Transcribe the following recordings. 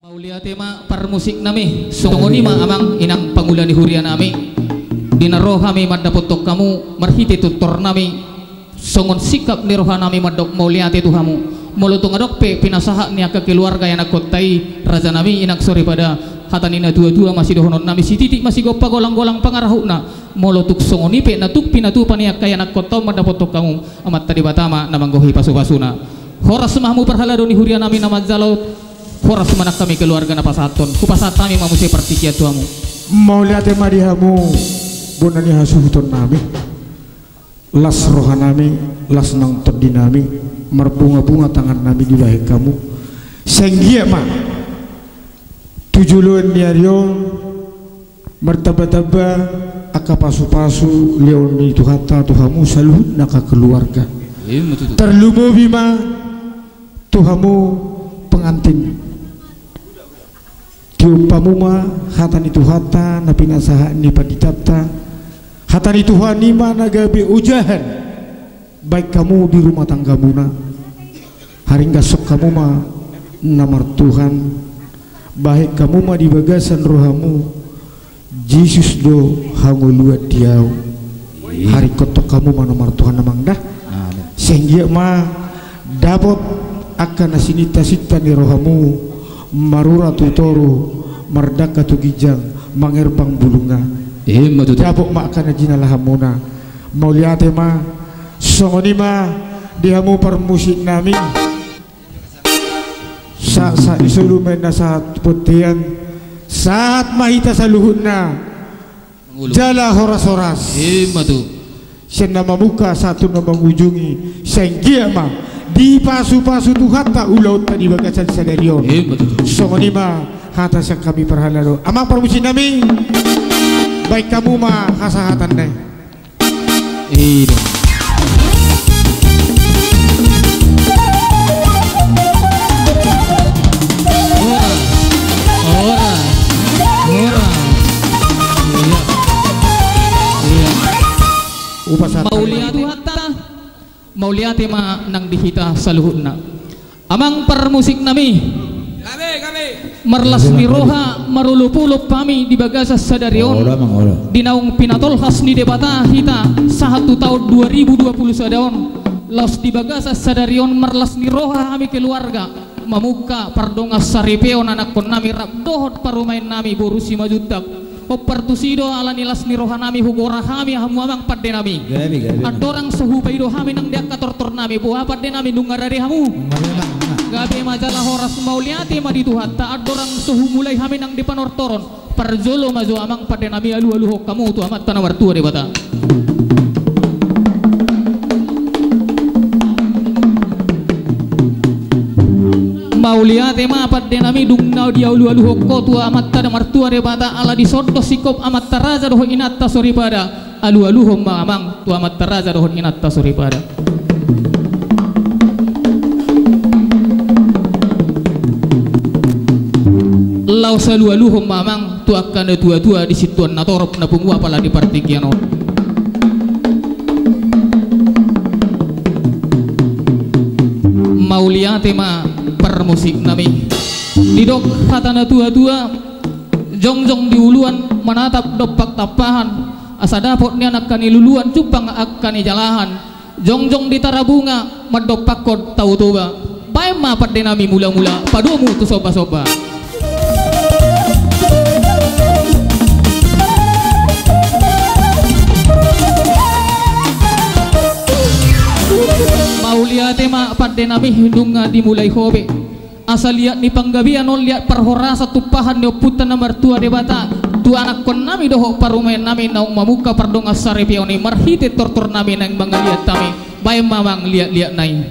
Paulia tema par musik nami sungoni ma amang inang pangulan di hurian nami dinaro kami madapotok kamu marhiti tutor nami songon sikap ni roha nami madok mauliate tuhamu molotong adok pe pinasaha ni ke keluarga yang nakotai raja nami inak sore pada hatanina dua-dua masih dohonon nami si titik masih gopa golang-golang pangarahuna molotuk songoni pe natuk pinatu paniak kaya nakotau madapotok kamu amat tadi batama namanggohi pasu-pasuna horas mahmu perhala doni hurian nami nama zalaut horas manak kami keluarga napasaton kupasat kami mamusi pertikia tuamu mau lihat marihamu bonani hasuhuton nami las roha nami las nang todi nami merbunga-bunga tangan nami di bahe kamu senggia ma tujulun niaryo mertaba-taba aka pasu-pasu leoni tuhata tuhamu saluhut naka keluarga terlumo bima tuhamu pengantin tiupamuma hatan itu hata napina saha ni paditata hatan itu hanima nagabe ujahan baik kamu di rumah tanggamu na haringga sok kamu ma namar Tuhan baik kamu ma di bagasan rohamu Yesus do hanguluat diau hari kotok kamu ma namar Tuhan namang dah sehingga ma dapat akan asinita sita ni rohamu marura tutoru mardaka tu gijang mangerbang bulunga dabok mak kana jina lahamuna mauliate ma songoni ma dihamu permusik nami sa isulu mena saat putian saat mahita saluhuna jala horas-horas siya muka satu nama mengunjungi senggia ma di pasu-pasu tu hatta ulau tadi bagasan sadarion songoni ma hata sang kami perhalalo amang permusin nami baik kamu ma hasahatan deh mauliate ma nang dihita saluhutna amang permusik nami marlas ni roha marulupulup kami di bagasa sadarion dinaung pinatol khas ni debata hita satu tahun 2020 sadaon los di bagasa sadarion marlas ni roha kami keluarga mamuka pardonga saripeo anak kon nami rabdohot parumain nami borusi majudak opertusido ala nilas ni roha nami hugora kami hamuamang padde nami adorang sehupaido kami nang dia katortor nami buah padde nami dungarare hamu gabe majalah horas mauliati maditu hatta adorang sehumulai kami nang dipanortoron perjolo maju amang padde nami alu-alu kamu tu amat tanah wartua de bata mauliate ma padde nami dungna dia ulu-alu hokko tu amat tada martua de bata ala disodo sikop amat taraza doh inatta sori pada alu-alu homma amang tu amat taraza doh inatta sori pada lau salu-alu homma amang tu akan dua-dua di situan natorop na pungwa pala di partikiano mauliate ma permusik nami didok hatana tua-tua jongjong di uluan menatap dopak tapahan asa dapotnya anak kani luluan cupang akani jalahan jongjong di tarabunga madopak kod tau toba bae ma padde nami mula-mula padomu tu soba-soba mauliate ma padde nami hindunga dimulai hobe asal lihat ni panggabian ol lihat perhorasa tupahan ni oputan na mertua debata tu anak kon nami doho parumain nami naung mamuka pardonga sarepioni marhite tortor nami nang mangaliat tami bae mamang lihat-lihat nai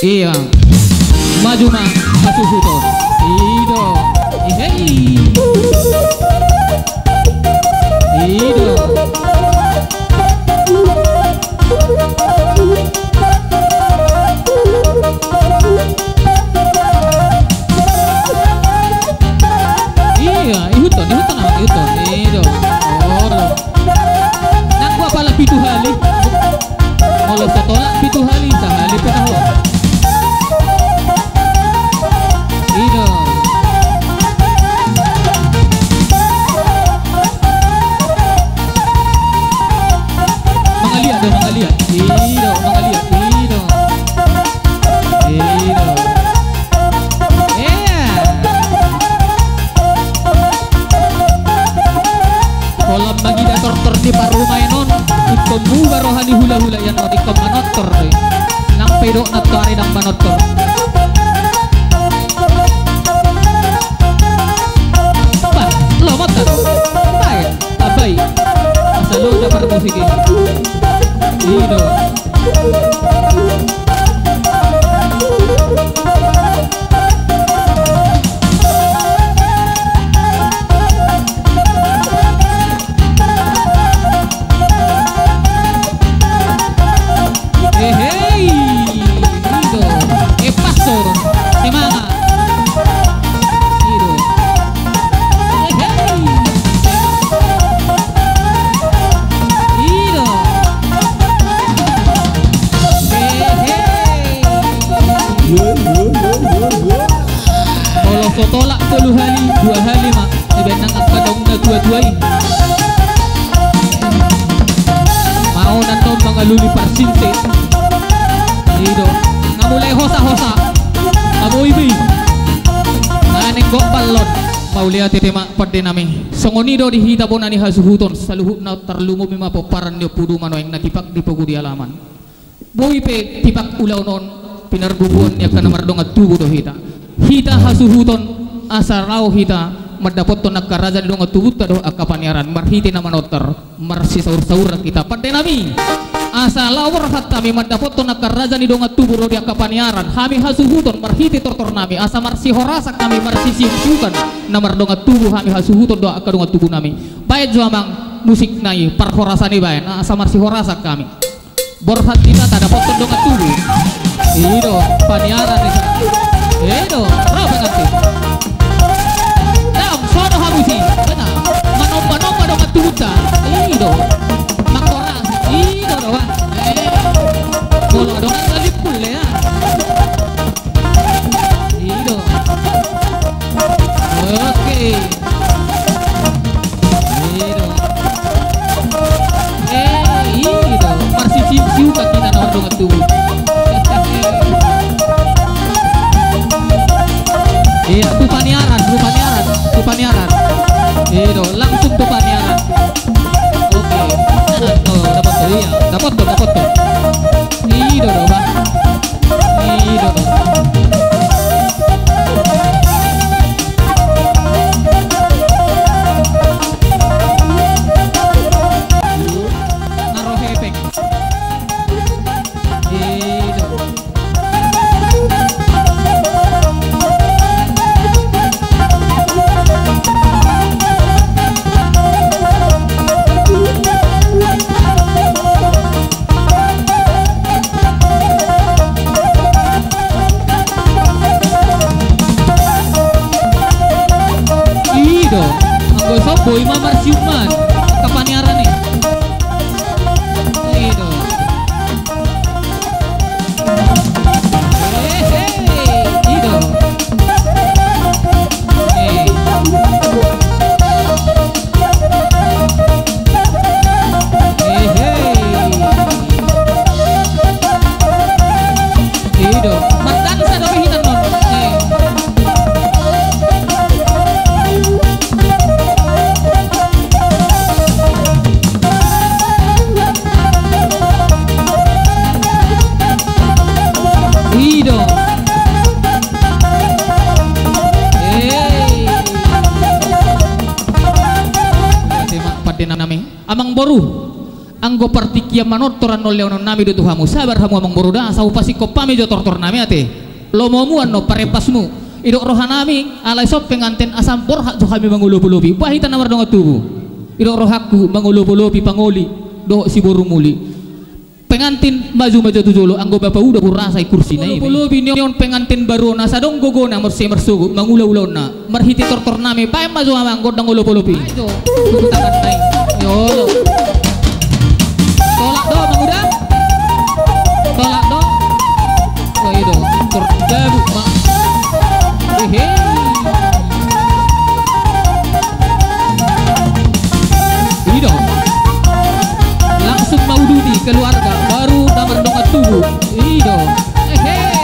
iya maju ma hasuhuto ido ihei ido ihuton itu nang gua pala pitu hali kalau setolak pitu hali sahali penaho Olam magida tortor di parumainon ikom buga rohani hula-hula yan o ikom manotor nang pedo na tuari ng manotor ba, lomot na no? Baik, abay asalo na para musik ini Ido tolak 10 hari 2 hari mak sebenang kadang na dua-duain mau nanon mga luli parsinte dito nga mulai hosa-hosa mabuibi naning go balon maulia titema pade nami songonido dihita po na ni hasuhuton sa luhut na tarlumo mi mapoparan niyo pudu mano yang natipak di pagudi alaman buipe tipak ulaw non pinarbubuan niya ka namardong at tubo do hita hasuhuton asaraw hita madapot to nagkaraja dong at tubut do akapaniaran marhiti na manoter marsi saur-saur kita pade nami asalawar hat kami madapot to nagkaraja ni dong at tubo do akapaniaran kami hasuhuton marhiti tortor nami asa marsi horasak kami marsi siukan namardong at tubo kami hasuhuton do akadong at tubo nami bayad juamang musik nai parhorasani bayan asa marsi horasak kami borhat kita tadapot to dong at tubo ido paniaran ni ido rapat nanti sono habusi kena manomba dong atuta ido makora ido doa bolo dong salip pulle ya ido oke ido ido marsi ciu kakina nomor dong atu tupaniaran itu langsung tupaniaran oke dapat tuh iya dapat tuh itu dong bang itu dong naruh efek itu boy mamar siuman kapaniaran nih itu itu itu makan sa hitan non amang boru anggo partikia manotoran no leonon nami do tuhamu sabar hamu amang boru da sau pasi kopami jo tortor nami ate lo momuan no parepasmu idok rohanami alai sop penganten asam borha jo kami mangulupi bahita namar dong tubu idok rohaku mangulupi pangoli do si boru muli pengantin maju tujolo anggo bapak udah kurasai kursi na ini nion pengantin baru na sadong gogona mersi mersugu mangula-ulaw na marhiti tortor nami bae maju amang godang ulupi ayo tangan naik yolo tolak do bang udah tolak do oh itu terjabu mak hehe itu langsung mau dudi keluarga baru damar dongat tubuh itu hehe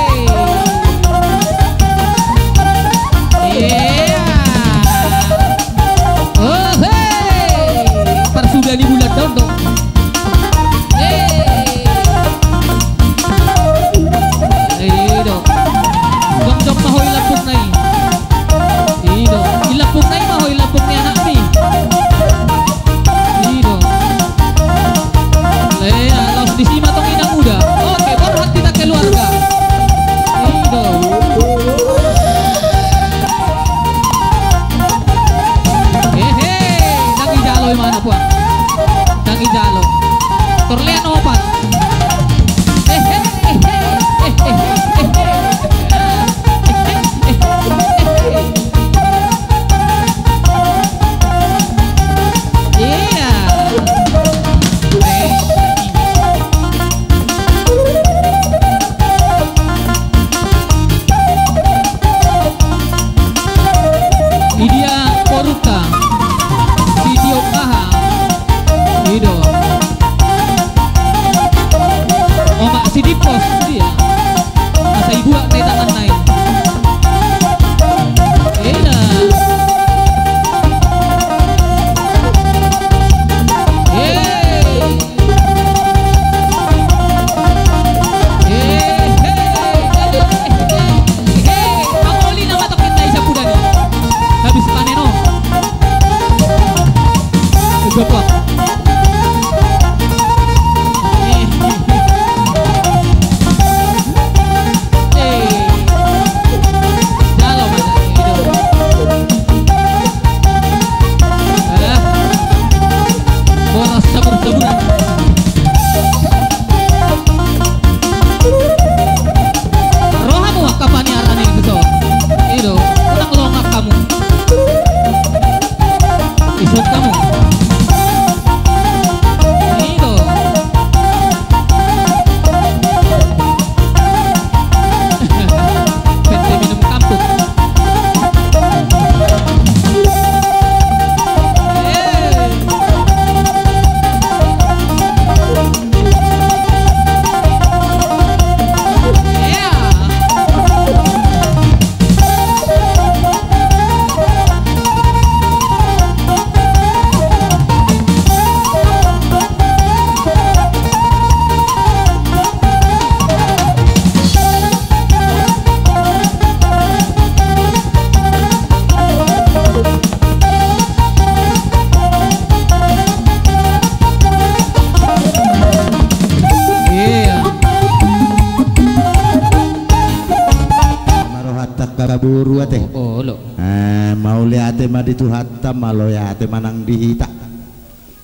dituhatta maloyate manang dihita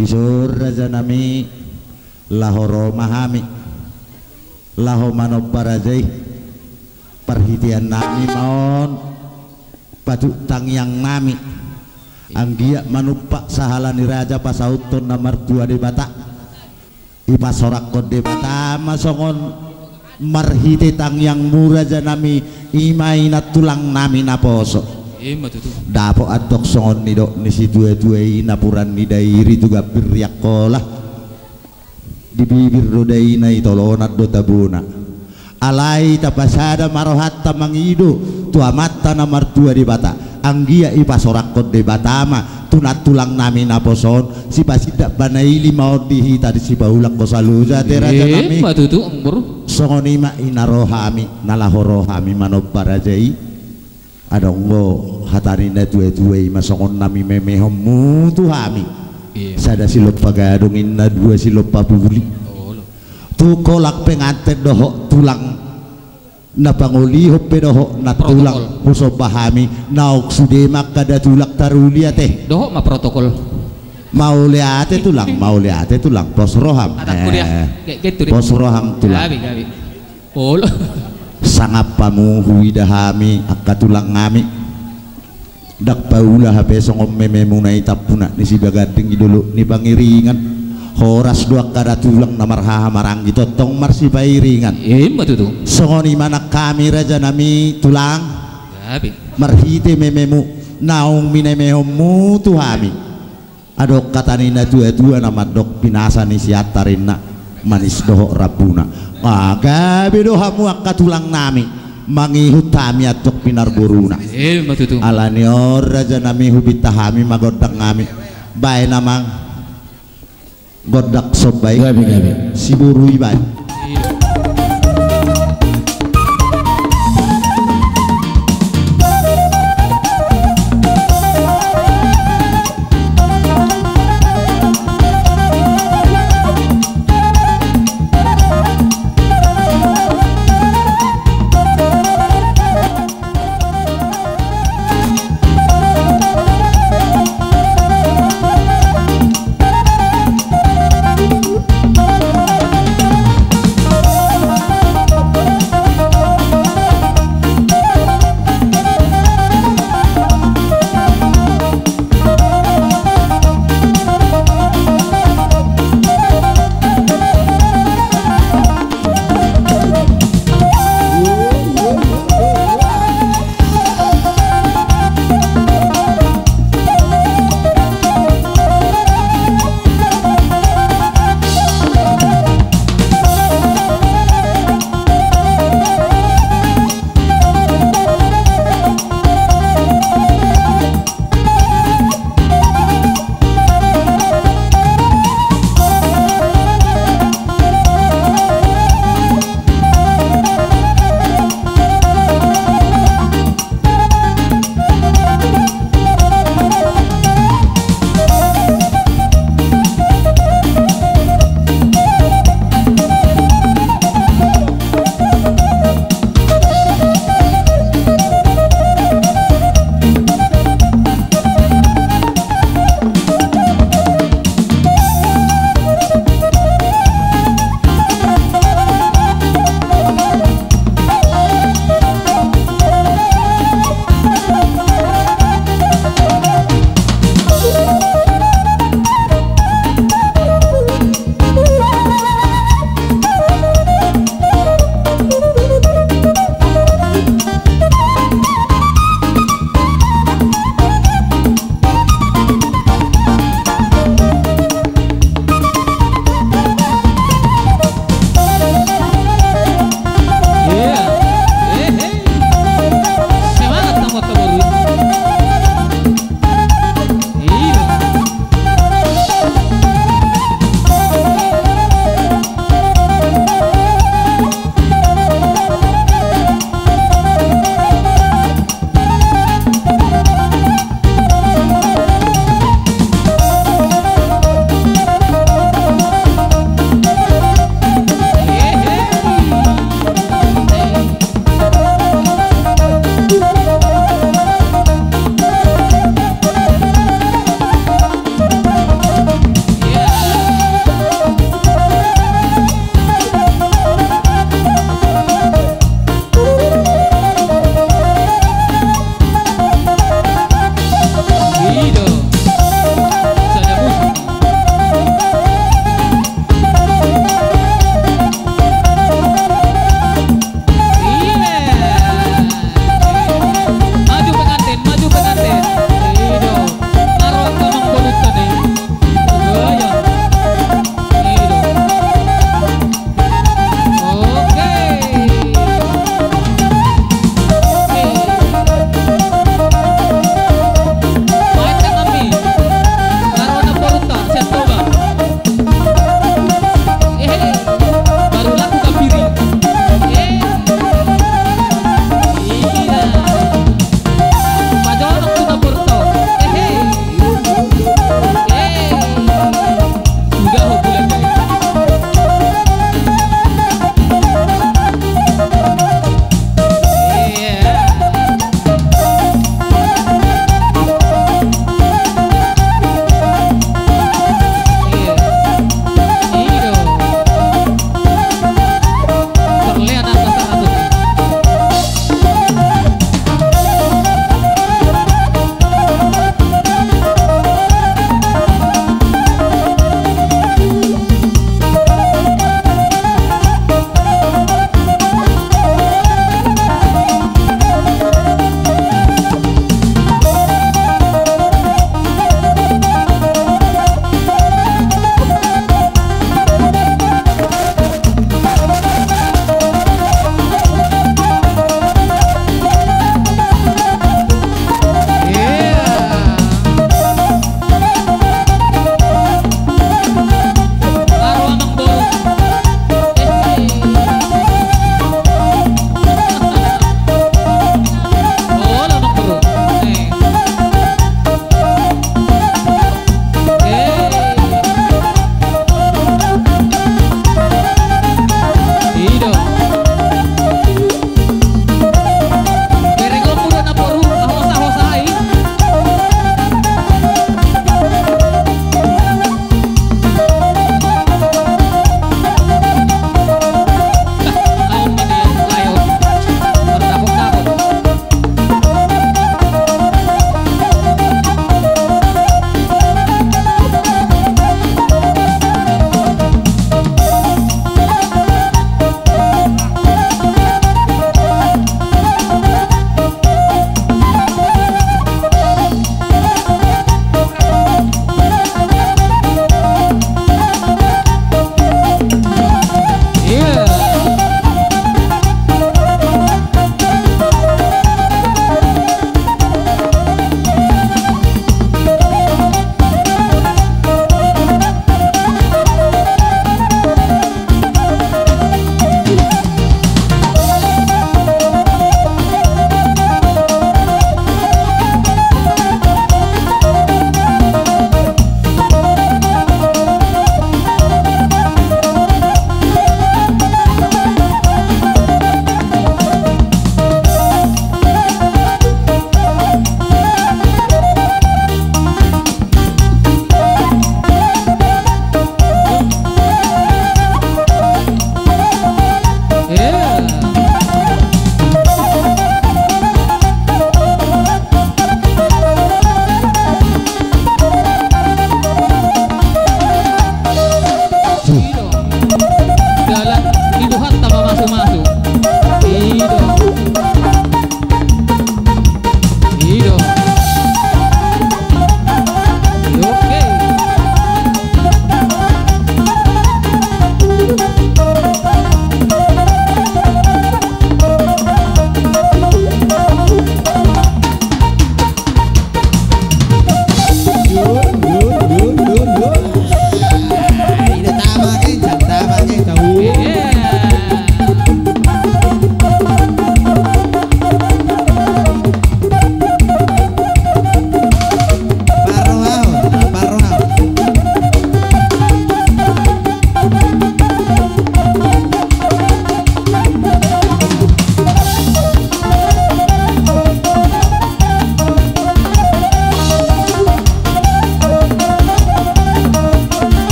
isur raja nami lahoro mahami laho manobarajai perhitian nami maon padu tangyang nami anggia manupak sahalani raja pasauton nomor 2 di bata ipasorak kode bata masongon marhiti tangyang muraja nami imainat tulang nami naposo dapo atok songon nido nisi dua-duai napuran ni dairi juga biryakolah di bibir rodaina itolonat do tabuna alai tapasada marohatta mangido tuamatta nomor 2 di bata anggia ipasorakot de batama tunat tulang nami naposon si pasidak banaili mau dihita di si baulak kosaluza teraja nami matutu umbur songonima inarohami nalahorohami manobarajai adongo hatarina dua-duai masongon nami memehemu tuhami sada silop pagadongin na 2 silop papuli tu kolak pengantin dohok tulang na panguli hoppe dohok na tulang puso pahami naok sudemak kada tulak tarulia teh dohok ma protokol mau liate tulang pos roham pos roham tulang gabi sangap pamuhu idahami akka tulang ngami dak paula habe songom mememunai tapuna ni si bagading idulu ni pangiringan horas 2 kada tulang namarhaha marang gitu tong marsi pairingan matutu songoni mana kami raja nami tulang gabi marhite mememu naung minemehmu tuhami adok katanina dua-dua nama dok pinasa ni siatarinna manis dohok rabuna gabi dohamu akka tulang nami mangihutami atok pinar buruna matutu alani raja nami hubitahami magodak ngami bae namang godak sobai gabi si buru ibai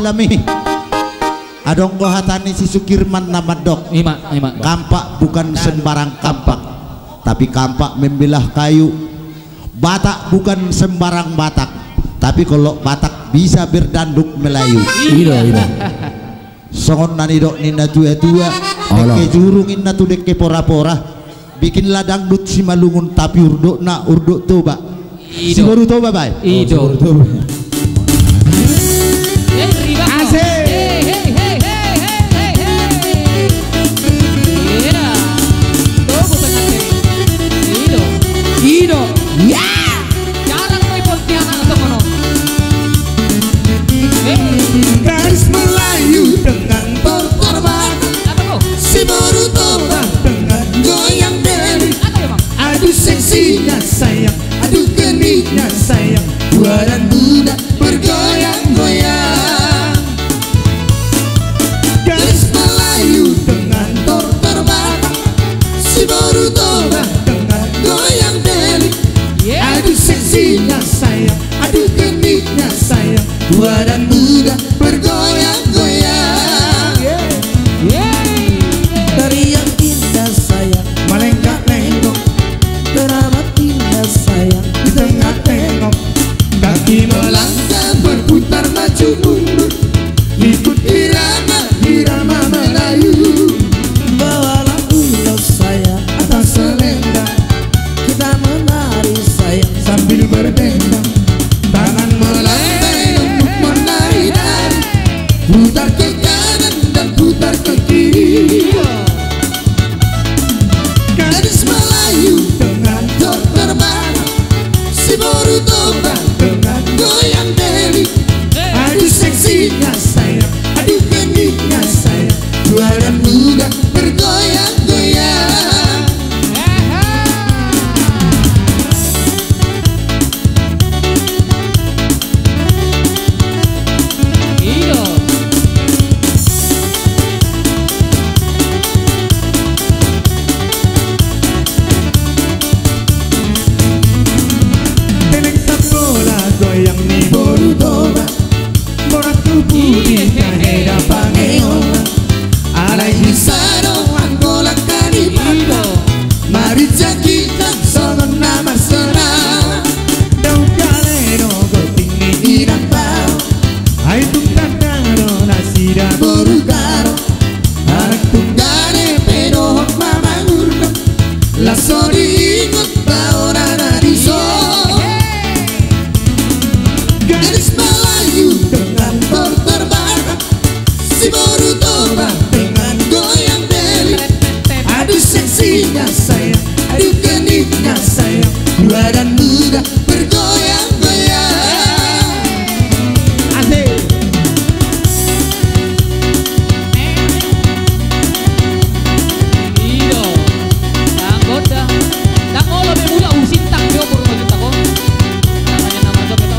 lami adong ko hatani si Sukirman nama dok. Ima. Kampak bukan sembarang kampak, tapi kampak membelah kayu. Batak bukan sembarang batak, tapi kalau batak bisa berdanduk Melayu. Iya. Songon nani dok nina tua-tua deke jurungin na tu deke pora-pora bikin ladang dut si malungun tapi urdo na urdo toba si baru toba bay Ido. Asik. Ido. Ya. Jarang may Pontianak atau kono. Garis Melayu dengan tortorban, si baru toba dengan goyang deli. Aduh seksinya sayang, aduh genitnya sayang, tua dan muda bergoyang-goyang. Garis Melayu dengan tortorban, si baru toba dengan goyang deli. Aduh seksinya sayang, aduh genitnya sayang, tua dan muda bergoyang-goyang. Teriak indah sayang, melengkak-lengkok, teramat indah sayang, di tengah tengok. Kaki melangkah berputar maju mundur, ikut irama Melayu. Bawalah ulos sayang atas selendang, kita menari sayang sambil berdendang. Tangan melambai untuk menari-nari, putar ke kanan dan putar ke kiri. Gadis Melayu dengan tor terbang, si baru toba dengan goyang deli. Aduh seksinya sayang, aduh genitnya sayang, tua dan muda bergoyang-goyang. Teneng sapola goyang ni baru toba, borak tubuh di kahera pangeona. Alaihi sano anggola kanipata, mari kita songon nama senang. Dau galeno goting ni irang pao, ay tungkadano nasira borugaro. Anak tunggane pero hok mamangurno, la soringot baora nariso. Gadis Melayu dengan tor terbang, si baru toba dengan goyang deli. Aduh seksinya sayang, aduh genitnya sayang, tua dan muda bergoyang-goyang. Asik. Ido. Goda. Dangolo be mula usintang yo por mo ko. Namanya nama do beto.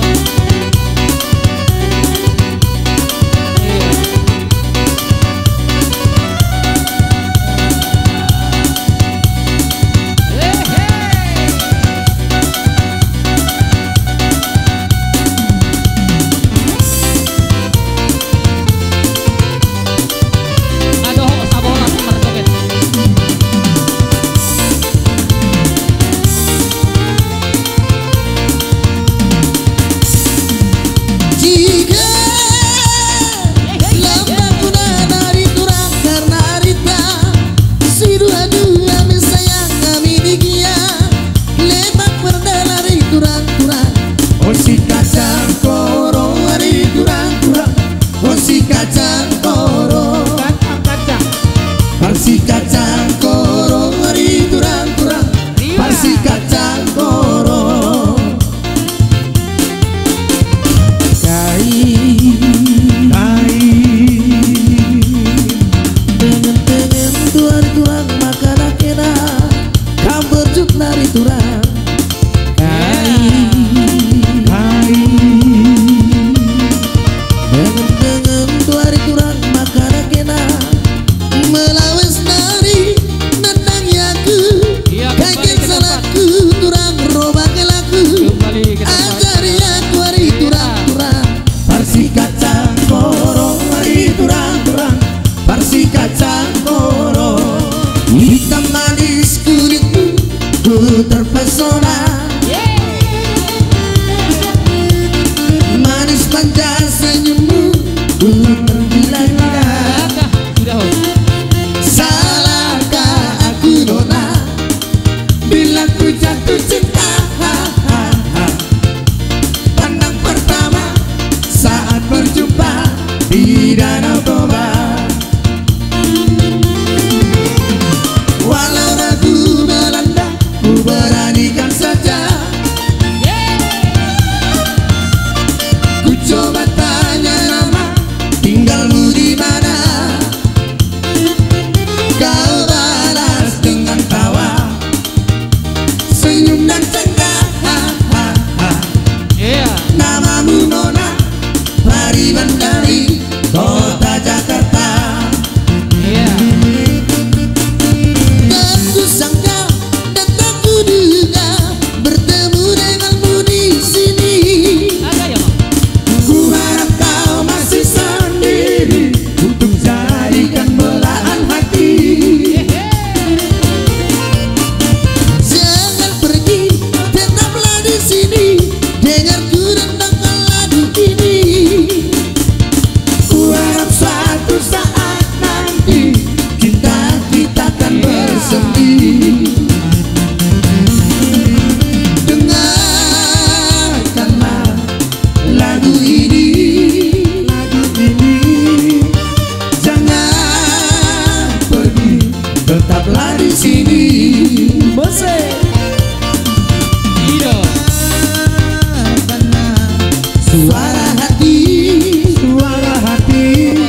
suara hati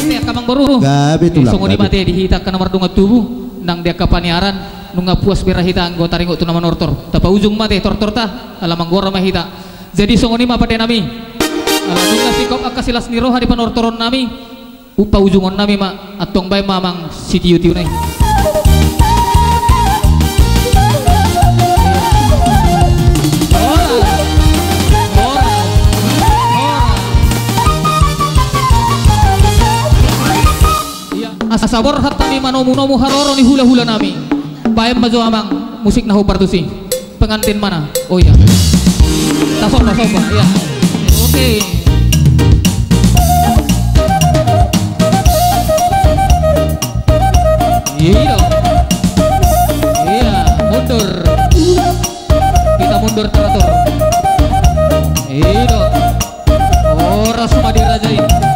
Teh kamang baru gabi tulang songoni mate dihita kana mardunga tubuh nang dia kapaniaran nunga puas bera hita anggota ringo tu nama nortor tapa ujung mate tortor ta alamang gora mahita jadi songoni ma pade nami ala nunga sikop akasilas niro hari panortoron nami upa ujungon nami ma atong bay mamang sitiu-tiu nai asabor hatta ni manomu haroro ni hula-hula nami bayam majo amang musik nahu partusi pengantin mana oh iya tasok ya oke iya mundur kita mundur teratur iya ora semua dirajain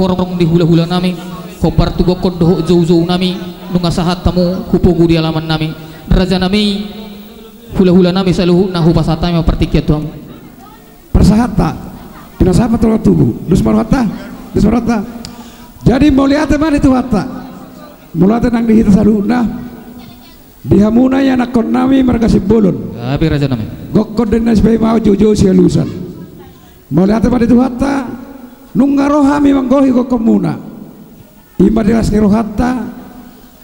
orang di hula-hula nami kobar tugo kodoh jauh-jauh nami nunga sahat tamu kupugu di alaman nami raja nami hula-hula nami selalu nahu pasata yang pertikiat tuam persahat tak pinasapat tolong tubuh dusmarwata jadi mau lihat mana itu hatta mulai nang dihita saluna dihamuna ya nakon nami mereka sibulun tapi raja nami gokod dan nasbai mau jauh-jauh sialusan mau lihat mana itu hatta nungarohami manggohi kokomuna imba dilas nirohatta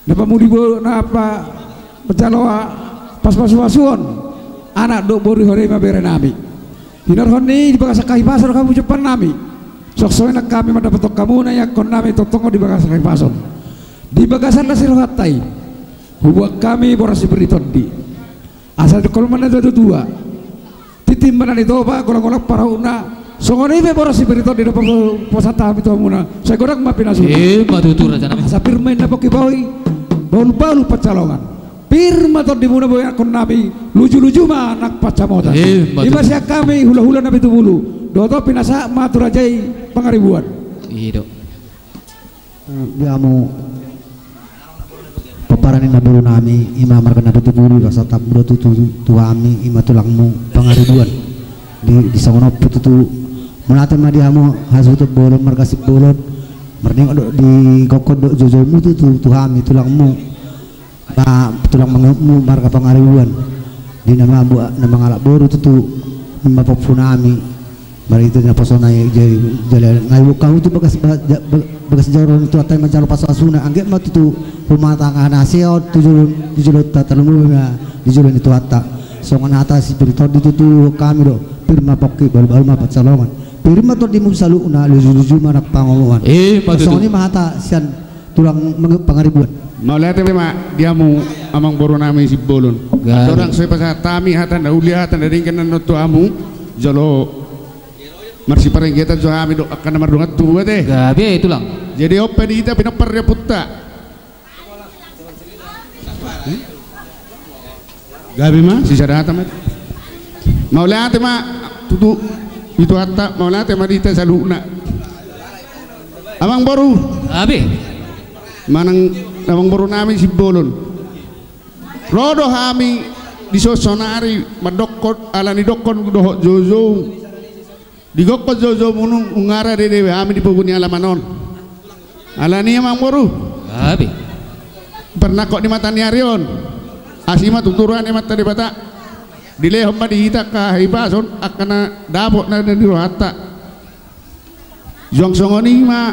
napa mudibo napa pejaloa pas-pasuan anak dok bori hore ma bere nami hinar honi di bagas kai pasar kamu cepan nami sok soenak kami mendapat kamu na yakon nami totongo di bagas kai pasar di bagasan nasir hatai hubak kami borasi beriton di asal kalau mana itu dua titim mana itu pak golak-golak para una songoni be borasi beriton di depan posata itu amuna saya gorang mapin asu matutu raja nami sapir main napoki bawi balu-balu pacalongan pirma to di muna boy akon nabi luju-luju mah anak pacamota iba sia kami hula-hula nabi tu bulu doto pinasa matur ajai pangaribuan iya dok diamu paparanin na bulu nami ima marga nabi tu bulu rasa tak bulu tu ami ima tulangmu pangaribuan di sangono putu melatan na diamu hasu tu bolon marga sip bolon merding di kokod jojomu tu ami tulangmu tulang mangmu marga pangaribuan di nama ngalak boru tu nama popfunami mari itu na pasona jadi ngayu kau tu bagas jaron tu atai mencalo pasasuna angge mah tu rumah tangga nasio tujuh tatalmu di julun itu atta songan atas spiritual itu tu kami do firma pokki baru mah pacalongan firma to di musalu na luju manak pangolongan songan mah ata sian tulang pangaribuan mau lihat ma diamu amang boru nami si bolon orang saya pasal tami hatan dah uliatan dari kena notu amu jalo marsi parenggetan so kami do akan nomor dungat tua deh gabe itu lang jadi open kita pinapar ya putta gabe ma si sadata ma mau lihat ma tutu itu hatta mau lihat ma dita saluna amang boru gabe manang namang baru nami si bolon rodo hami di sosonari madokot alani dokon doho jojo di gokot jojo munung ungara de dewe hami di puguni alamanon alani amang baru abi pernah kok di mata niarion asima tuturuan emat tadi bata dilehom ma di hita ka hibason akana dabok na di rohata jong songoni ma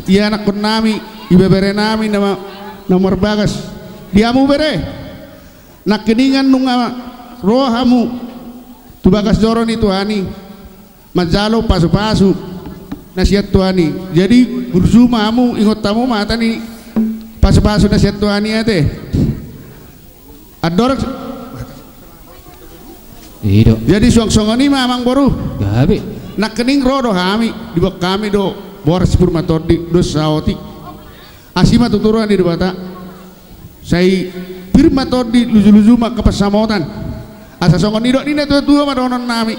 iya anak kon nami ibebere nami nama nomor bagas diamu bere nak keningan nunga rohamu tu bagas joron itu ani majalo pasu-pasu nasihat tuani jadi berzumamu ingot tamu mata ni pasu-pasu nasihat tuani ate ador iya jadi suang-suangoni mamang boru gabe nak kening rodo kami di bawah kami do boras purmator di dosawati asima tuturuan di bata saya firma to di luju-luju mak kepasamotan asa songon idok ni tua madonon nami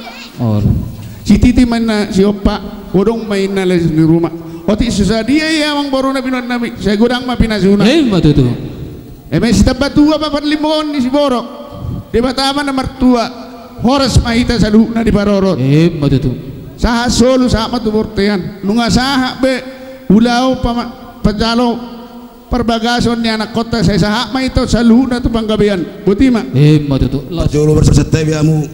si titi main si opa godong main di rumah oti susah dia ya mang baru nabi non nami saya godang ma pinasuna matutu si tabatua papan limon di si borok di bata ama nomor tua horas mahita saluna di barorot matutu saha solu sama tu bortean nunga saha be ulau pajalo perbagason ni anak kota saya sahak mah itu saluna tu panggabean buti mah matutu jolo berserta biamu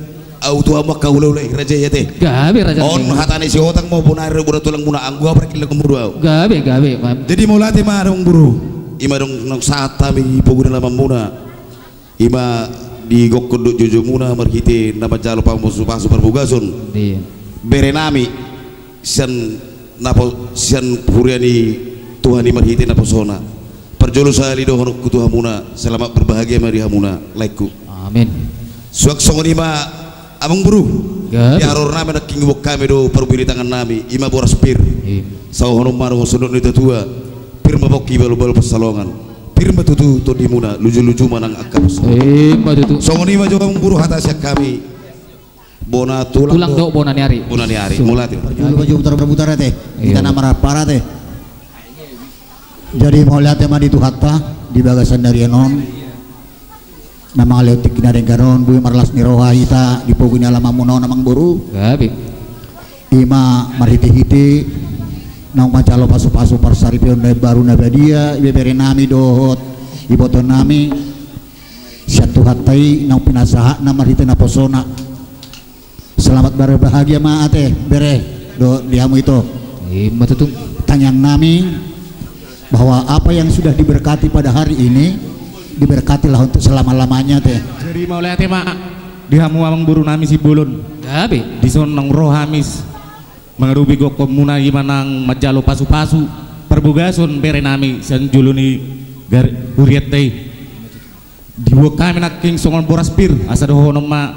auto amak kaula ulai raja ya teh gabe raja on hatane si otang mau punar budak tulang muna anggu apa kila kemuru gabe jadi mau latih mah dong buru ima dong nong sata mi poguna lama muna ima di gokkoduk jojo muna marhite nama jalo pamusu pasu perbagason berenami sian napo sian puriani Tuhan di marhiti na pesona perjolo sali do hono kutu hamuna selamat berbahagia mari hamuna laiku amin suak songon ima amang buru ya aror nami nak king wok kami do perbili tangan nami ima boras pir saw hono maro sodok ni tua pir mabokki balu-balu pesalongan pir matutu to dimuna luju-luju manang akap matutu songon ima jo amang buru hata siak kami bona tulang do bona niari mulati baju putar-putar teh kita nama para teh jadi mau lihat tema di Tuhatta di bagasan dari enon nama leotik kinareng garon bui marlas niroha ita di poguni alama muno namang buru gabe ima marhiti-hiti nang pancalo pasu-pasu parsaripion baru nabadia ibe bere nami dohot iboton nami siat Tuhattai nang pinasaha na marhiti na posona selamat berbahagia ma ate bere do diamu itu matutu tanyang nami bahwa apa yang sudah diberkati pada hari ini diberkatilah untuk selama-lamanya teh. Jadi mau lihat mak dihamu amang buru nami si bulun. Gabe. Di sonong roh hamis mengerubi go komuna gimana majalo pasu-pasu perbugason bere nami san juluni gar uriet teh. Dibuat kami nak king songon boras pir asa dohono ma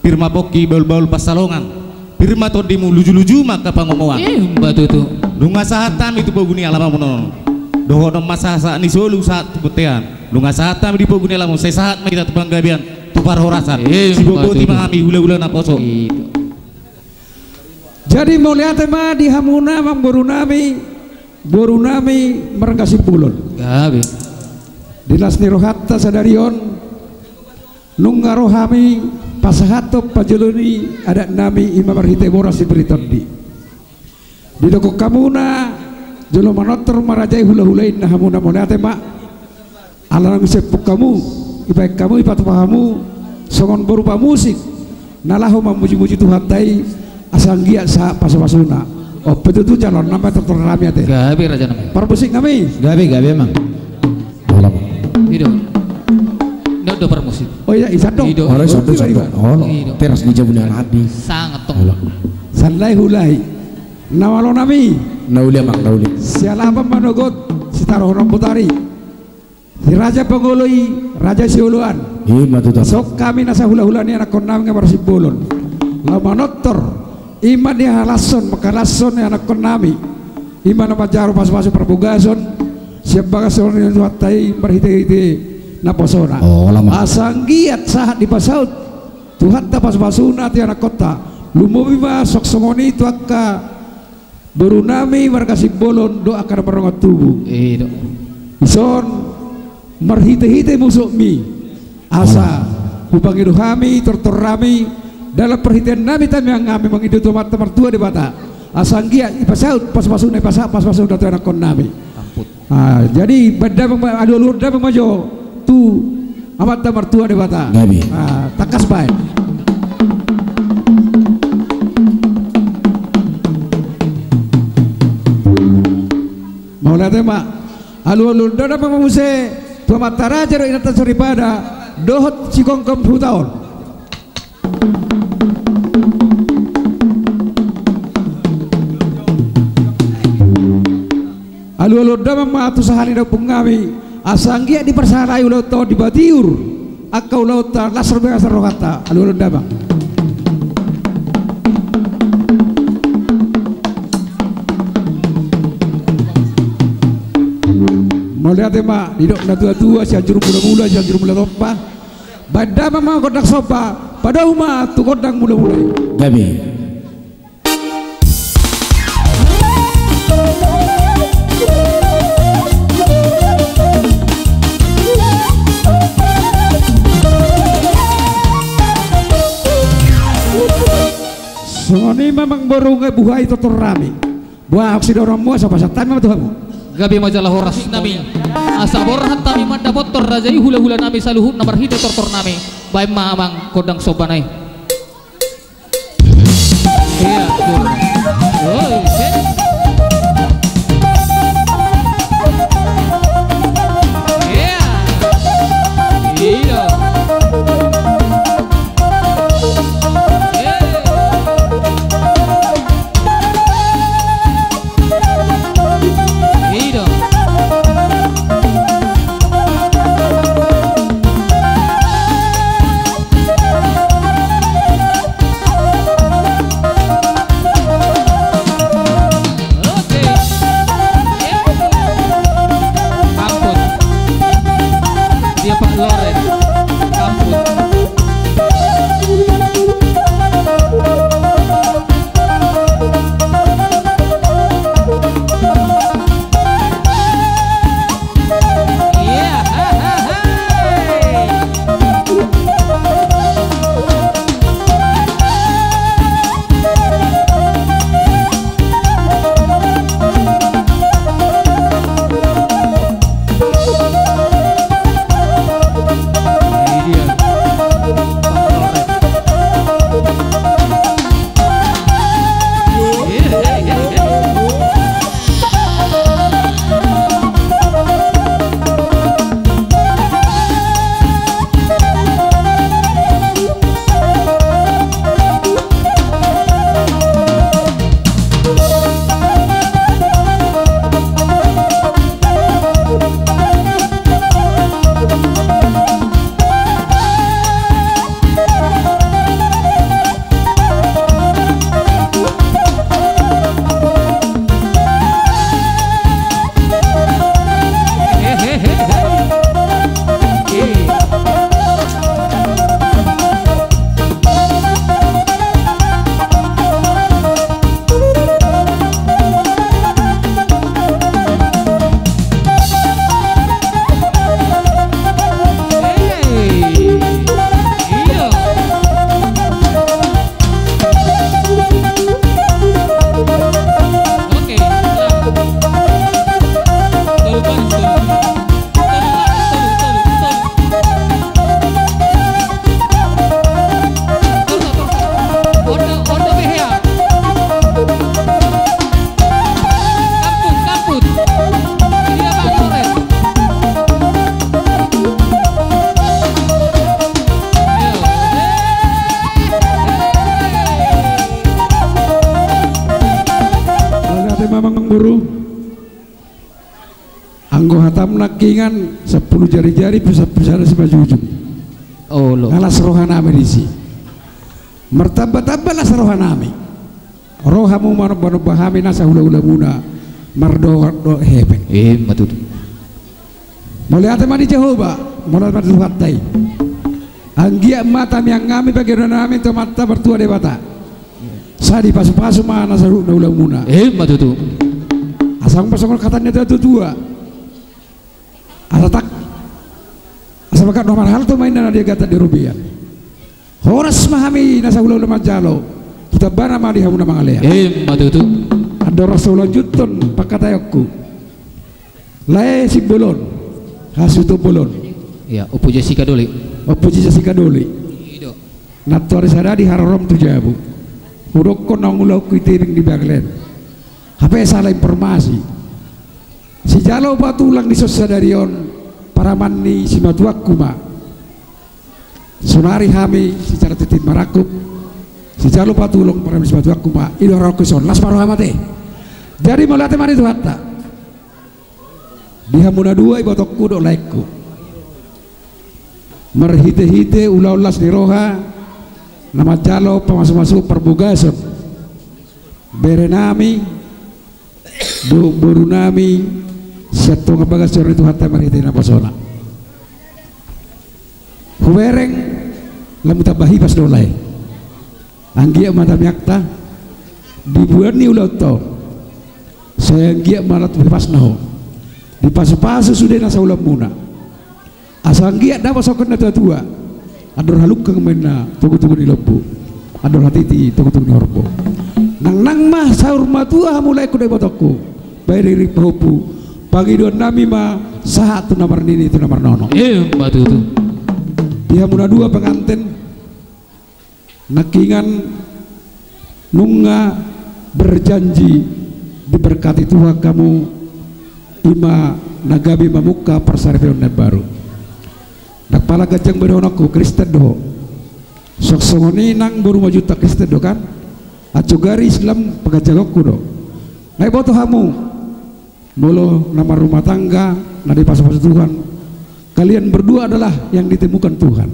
pirma boki baul-baul pasalongan. Pirma to dimu luju-luju maka pangomoan. Batu tu. Lunga sahatam itu poguni alama mono. Dohono masa saat ni solu saat putean. Lunga sahatam di poguni alama saya saat kita tebang gabian tupar horasan. Si bobo timami hula-hula na poso. Jadi mau lihat mah di hamuna mang boru nami merengkasi pulun. Gabe. Dinas ni rohatta sadarion nungga rohami pasahato pajuluni ada nami imam marhite boras diberitondi di doko kamuna jolo manotor marajai hula-hulain nah hamuna monate mak alarang sepuk kamu ibaik kamu ipatu pahamu songon berupa musik nalahu memuji-muji Tuhan tai asanggia sa pasu-pasuna oh betul calon nama terterami ate gabe raja namanya permusik kami gabe emang hidup do permusik. Oh iya isa dong. Orang satu teras di Jabunan Hadi. Sangat tong. Sandai hulai. Nawalo nami. Nauli mak nauli. Sialapa manogot sitaruh orang putari. Si raja pengului, raja siuluan. Iya matuta. Sok kami nasa hula-hula ni anak konam ngamar si bolon. Lama notor. Iman dia halason maka lason anak konami. Iman apa jaru pas-pas perbugason. Siap bagason yang tuatai berhiti-hiti. Naposona asang giat saat di pasaut Tuhan tapas pasuna ti anak kota lumobi ma sok songoni itu akka berunami markasi bolon doa akan merongot tubuh ison marhite-hite musuh mi asa hubangidu kami tortorami dalam perhitian nami tami yang kami mengidu tomat mertua di bata asang giat di pasaut pas pasuna pas pasuna tu anak kon nami jadi benda adu-adu dah maju tu amat mertua di bata takas baik mau lihat mak alu-alu dada pemuse tua mata raja do inatan soripada dohot cikongkom 10 tahun alu-alu dada matu sahani do pungami asanggia di persarai ulau tau di batiur akau ulau ta lasar beasar rohata alu-alu dada mau lihat mak hidup na tua-tua sianjur mula-mula sianjur mula tompah bada mama kodak sopa pada umat tu kodang mula-mula gabi Songoni memang borong buah itu terami buah oksidorong mua sama satan memang tuhamu gabi majalah horas nami asa borhat tami manda botor rajai hula-hula nami saluhut namar hide tortor nami bae mamang kodang sobanai iya oh iya iya buru anggo hatam nakingan 10 jari-jari bisa semajujung oh lo ngalas rohanami disi mertaba-tabalah rohanami rohamu manu bahami nasa hula-hula muna mardo heben matut mulai ate mani Jehovah mulai mati Tuhatai anggia mata yang ngami bagian nami to mata bertua debata sadi pasu-pasu mana sa hula muna matutu asang pasangol katanya itu tua tak asa bakat nomor hal tu mainan dia kata di rubian horas mahami nasa hula majalo kita bana mah dihamuna mangalea matutu ada Rasulullah jutun pakatayokku lae si bolon hasutu bolon ya opo Jessica Doli natori sada di hararom tujabu urok ko nangulau kuitiring di baglen apa salah informasi si jalo batulang di sosadarion para mani si matuak kuma sunari hami si cara titit marakup si jalo batulong para mani si matuak kuma ido rokuson las paruh amate jadi melate mani itu hatta dihamuna dua ibotok kudo laikku merhite-hite ulah-ulas di roha nama jalo pemasuk-masuk perbugasan berenami burunami satu ngebagas itu hatta merhite na pasona huwereng lamuta bahi pas dolai anggia mata miakta dibuat ni ulah to saya anggia malat bebas naho di pasu-pasu sudah nasa ulam muna asal anggia dapat sokan na tua ador haluk kang mena tugu-tugu di lembu ador hatiti tugu-tugu di horbo nang mah sahur matua mulai kudai botokku bayari propu pagi dua nami mah sahat tu nomor nini tu nomor nono batu tu dia muna dua pengantin nakingan nunga berjanji diberkati Tuhan kamu ima nagabi mamuka persarifion baru nakpala gajang bedonaku Kristen do sok songoni nang baru majuta Kristen do kan acugari Islam pegajagokku do ngai boto hamu mulu nama rumah tangga nadi pas-pas Tuhan kalian berdua adalah yang ditemukan Tuhan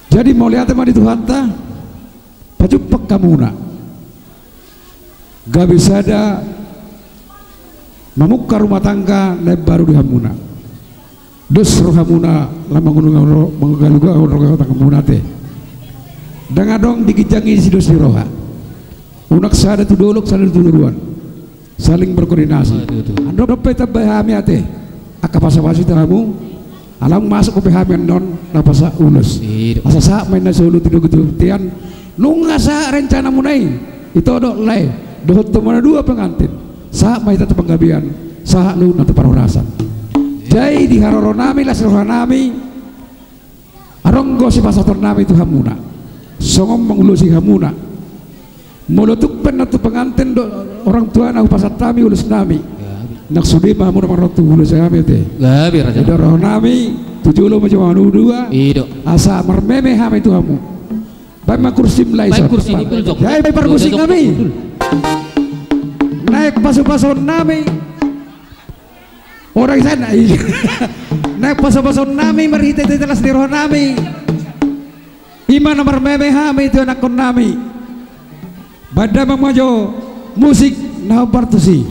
jadi mau lihat mah di Tuhan ta pacupak kamuna gak bisa ada mamuka rumah tangga naik baru di hamuna dus rohamuna lama menggaluga rohamuna kamuna teh dangadong dikijangi si dos di roha unak sada tu dolok sada tu duluan saling berkoordinasi ando dapat tabahami ate aka pasapasi tamu alang masuk ke pahami non napasa ulus asa sa main na solo tidu tian nunga sa rencana munai itu dok lay dohot mana dua pengantin sa mai tata penggabian sa lu natu parorasan jai di haroronami las rohanami aronggo si pasator nami itu hamuna songom mengulusi hamuna molotuk penatu pengantin orang tua nak pasat kami ulus nami nak sudi mahamuna marotu ulus kami teh gabi raja rohanami 7 macam anu dua asa mermeme hami itu hamu baik kursi mulai jai perkusi kami naik pasu-pasu nami orang sana naik pasu-pasu nami merhite telas di roh nami iman nomor meme hami itu anak kon nami pada memajo musik nah partusi